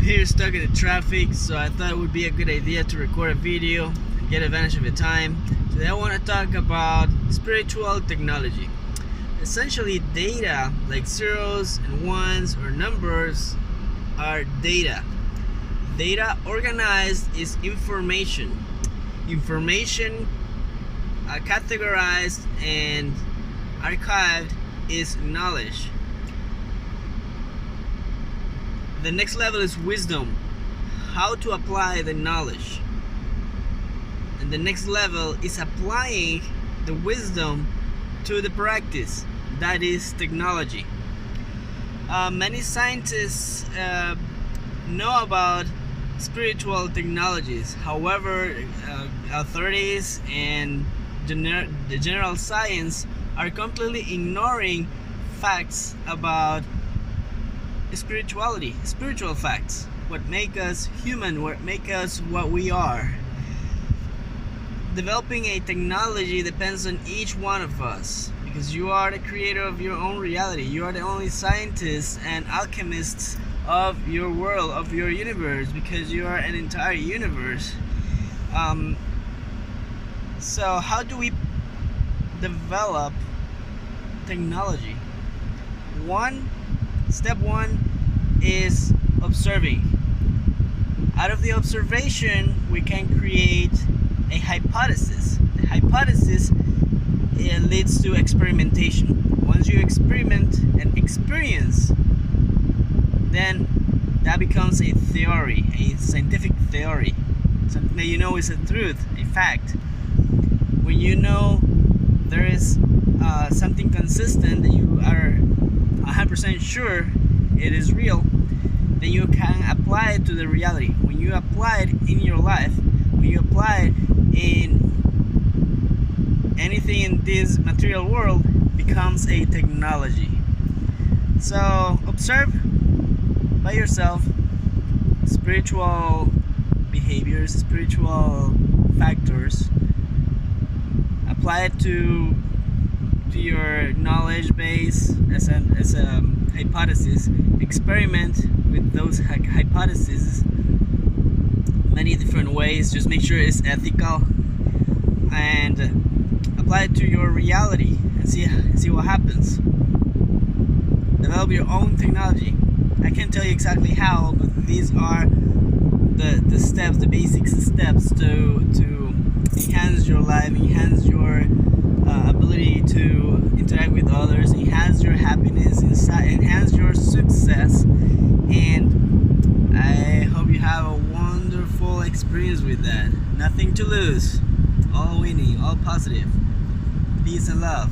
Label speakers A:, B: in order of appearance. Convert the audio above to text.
A: here stuck in the traffic, so I thought it would be a good idea to record a video and get advantage of the time. Today I want to talk about spiritual technology. Essentially, data like zeros and ones or numbers are data. Data organized is information. Information categorized and archived is knowledge. The next level is wisdom, how to apply the knowledge. And the next level is applying the wisdom to the practice, that is technology. Many scientists know about spiritual technologies. However, authorities and the general science are completely ignoring facts about spirituality, spiritual facts, what make us human, what make us what we are. Developing a technology depends on each one of us, because you are the creator of your own reality. You are the only scientists and alchemists of your world, of your universe, because you are an entire universe. So how do we develop technology? Step one is observing. Out of the observation, we can create a hypothesis. The hypothesis, it leads to experimentation. Once you experiment and experience, then that becomes a theory, a scientific theory. Something that you know is a truth, a fact. When you know there is something consistent that you are 100% sure it is real, then you can apply it to the reality. When you apply it in your life, when you apply it in anything in this material world, becomes a technology. So observe by yourself spiritual behaviors, spiritual factors, apply it to your knowledge base as a hypothesis, experiment with those hypotheses many different ways, just make sure it's ethical, and apply it to your reality and see what happens. Develop your own technology. I can't tell you exactly how, but these are the steps, the basic steps to enhance your life, enhance your ability to interact with others, enhance your happiness, enhance your success. And I hope you have a wonderful experience with that. Nothing to lose, all winning, all positive. Peace and love.